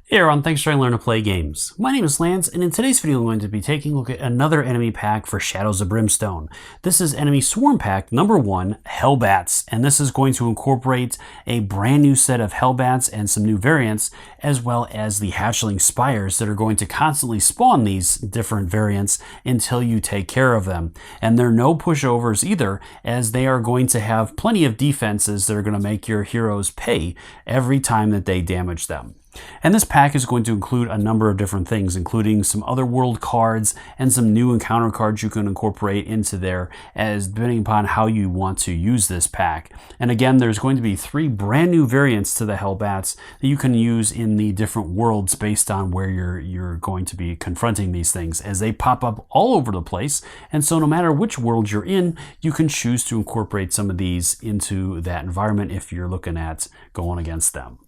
Hey everyone, thanks for learning to play games. My name is Lance, and in today's video I'm going to be taking a look at another enemy pack for Shadows of Brimstone. This is Enemy Swarm Pack number 1, HellBats, and this is going to incorporate a brand new set of HellBats and some new variants, as well as the hatchling spires that are going to constantly spawn these different variants until you take care of them. And they're no pushovers either, as they are going to have plenty of defenses that are going to make your heroes pay every time that they damage them. And this pack is going to include a number of different things, including some other world cards and some new encounter cards you can incorporate into there, as depending upon how you want to use this pack. And again, there's going to be 3 brand new variants to the HellBats that you can use in the different worlds based on where you're going to be confronting these things, as they pop up all over the place. And so no matter which world you're in, you can choose to incorporate some of these into that environment if you're looking at going against them.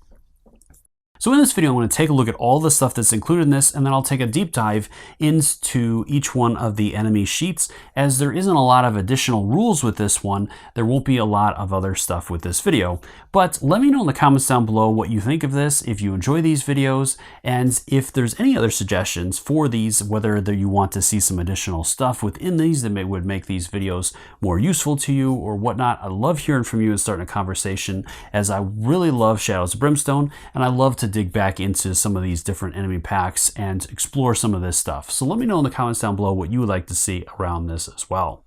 So in this video, I'm going to take a look at all the stuff that's included in this, and then I'll take a deep dive into each one of the enemy sheets. As there isn't a lot of additional rules with this one, there won't be a lot of other stuff with this video. But let me know in the comments down below what you think of this, if you enjoy these videos, and if there's any other suggestions for these, whether you want to see some additional stuff within these that would make these videos more useful to you or whatnot. I love hearing from you and starting a conversation, as I really love Shadows of Brimstone, and I love to dig back into some of these different enemy packs and explore some of this stuff. So let me know in the comments down below what you would like to see around this as well.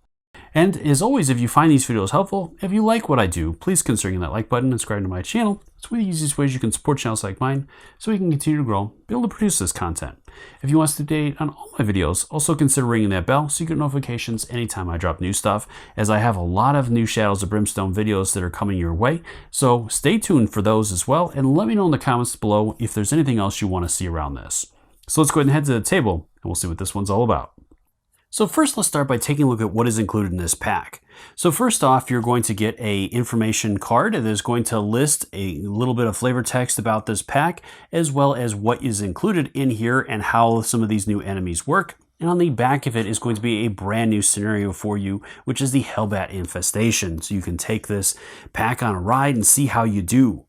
And as always, if you find these videos helpful, if you like what I do, please consider hitting that like button and subscribing to my channel. It's one of the easiest ways you can support channels like mine so we can continue to grow, be able to produce this content. If you want to stay updated on all my videos, also consider ringing that bell so you get notifications anytime I drop new stuff, as I have a lot of new Shadows of Brimstone videos that are coming your way. So stay tuned for those as well, and let me know in the comments below if there's anything else you want to see around this. So let's go ahead and head to the table, and we'll see what this one's all about. So first, let's start by taking a look at what is included in this pack. So first off, you're going to get a information card that is going to list a little bit of flavor text about this pack, as well as what is included in here and how some of these new enemies work. And on the back of it is going to be a brand new scenario for you, which is the HellBat infestation. So you can take this pack on a ride and see how you do.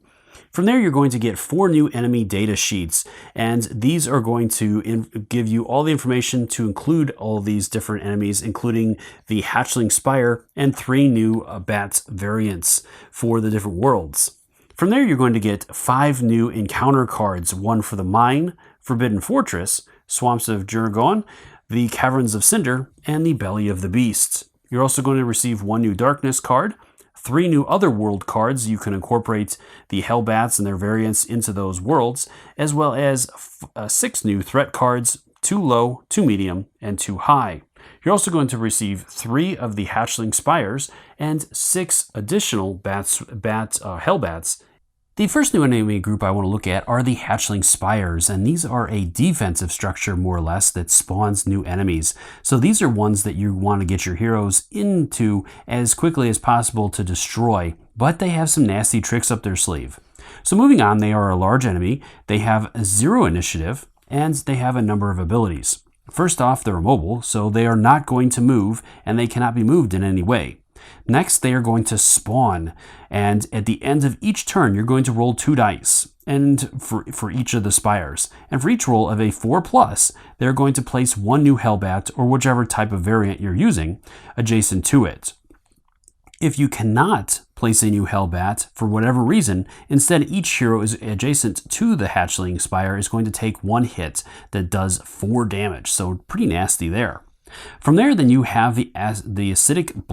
From there, you're going to get 4 new enemy data sheets, and these are going to give you all the information to include all these different enemies, including the hatchling spire and 3 new bats variants for the different worlds. From there, you're going to get 5 new encounter cards, one for the Mine, Forbidden Fortress, Swamps of Jurgon, the Caverns of Cinder, and the Belly of the Beast. You're also going to receive 1 new Darkness card, 3 new other world cards. You can incorporate the HellBats and their variants into those worlds, as well as 6 new threat cards, 2 low, 2 medium, and 2 high. You're also going to receive 3 of the hatchling spires and 6 additional HellBats. The first new enemy group I want to look at are the hatchling spires, and these are a defensive structure more or less that spawns new enemies. So these are ones that you want to get your heroes into as quickly as possible to destroy, but they have some nasty tricks up their sleeve. So moving on, they are a large enemy, they have 0 initiative, and they have a number of abilities. First off, they're immobile, so they are not going to move, and they cannot be moved in any way. Next, they are going to spawn, and at the end of each turn, you're going to roll 2 dice and for each of the spires. And for each roll of a 4+, they're going to place 1 new HellBat, or whichever type of variant you're using, adjacent to it. If you cannot place a new HellBat for whatever reason, instead each hero is adjacent to the hatchling spire is going to take 1 hit that does 4 damage, so pretty nasty there. From there, then you have the acidic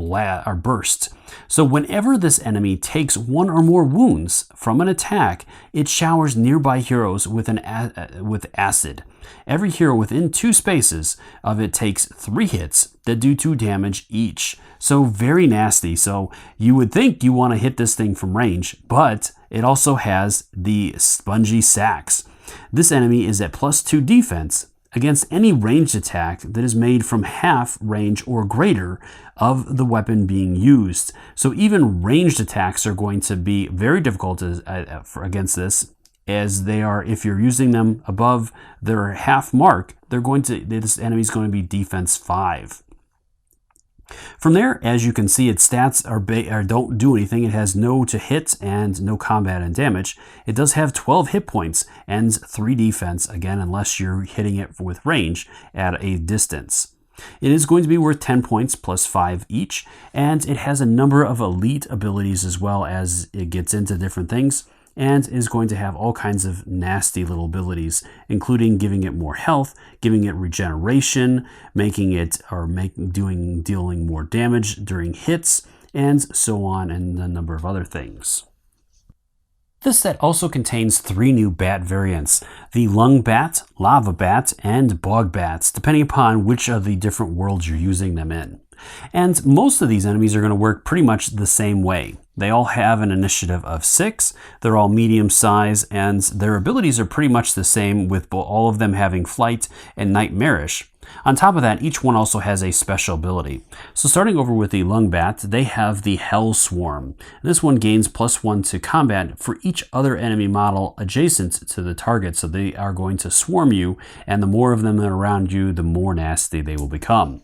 burst. So whenever this enemy takes 1 or more wounds from an attack, it showers nearby heroes with acid. Every hero within 2 spaces of it takes 3 hits that do 2 damage each. So very nasty. So you would think you want to hit this thing from range, but it also has the spongy sacks. This enemy is at +2 defense against any ranged attack that is made from half range or greater of the weapon being used. So even ranged attacks are going to be very difficult against this, as they are, if you're using them above their half mark, this enemy is going to be defense 5. From there, as you can see, its stats don't do anything. It has no to hit and no combat and damage. It does have 12 hit points and 3 defense, again, unless you're hitting it with range at a distance. It is going to be worth 10 points plus 5 each, and it has a number of elite abilities as well as it gets into different things, and is going to have all kinds of nasty little abilities, including giving it more health, giving it regeneration, dealing more damage during hits, and so on, and a number of other things. This set also contains 3 new bat variants, the lung bat, lava bat, and bog bats, depending upon which of the different worlds you're using them in. And most of these enemies are going to work pretty much the same way. They all have an initiative of 6, they're all medium size, and their abilities are pretty much the same, with all of them having flight and nightmarish. On top of that, each one also has a special ability. So starting over with the lung bat, they have the Hell Swarm. This one gains +1 to combat for each other enemy model adjacent to the target, so they are going to swarm you, and the more of them that are around you, the more nasty they will become.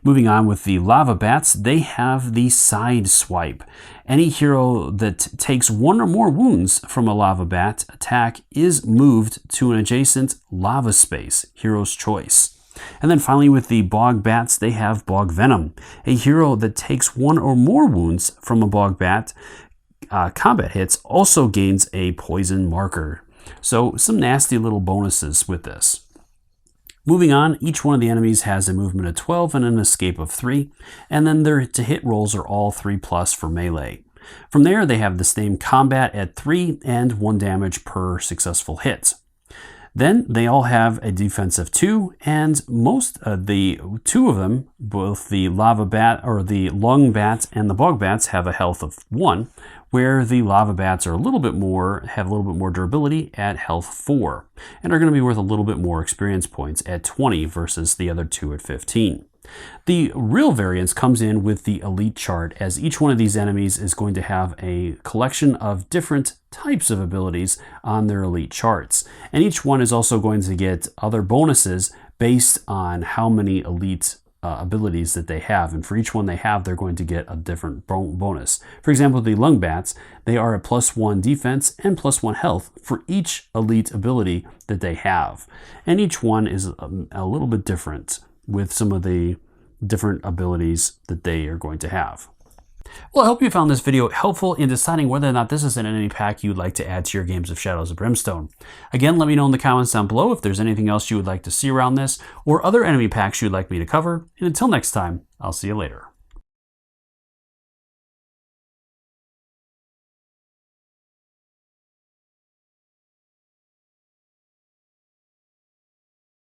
Moving on with the lava bats, they have the side swipe. Any hero that takes 1 or more wounds from a lava bat attack is moved to an adjacent lava space, hero's choice. And then finally with the bog bats, they have bog venom. A hero that takes 1 or more wounds from a bog bat combat hits also gains a poison marker. So some nasty little bonuses with this. Moving on, each one of the enemies has a movement of 12 and an escape of 3, and then their to hit rolls are all 3+ for melee. From there, they have the same combat at 3 and 1 damage per successful hit. Then they all have a defense of 2, and most of the 2 of them, both the lava bat or the lung bat and the bog bats, have a health of 1, where the lava bats are have a little bit more durability at health 4, and are going to be worth a little bit more experience points at 20 versus the other 2 at 15. The real variance comes in with the elite chart, as each one of these enemies is going to have a collection of different types of abilities on their elite charts, and each one is also going to get other bonuses based on how many elite abilities that they have, and for each one they have, they're going to get a different bonus. For example, the lung bats, they are a +1 defense and +1 health for each elite ability that they have, and each one is a little bit different with some of the different abilities that they are going to have. Well, I hope you found this video helpful in deciding whether or not this is an enemy pack you'd like to add to your games of Shadows of Brimstone. Again, let me know in the comments down below if there's anything else you would like to see around this, or other enemy packs you'd like me to cover, and until next time, I'll see you later.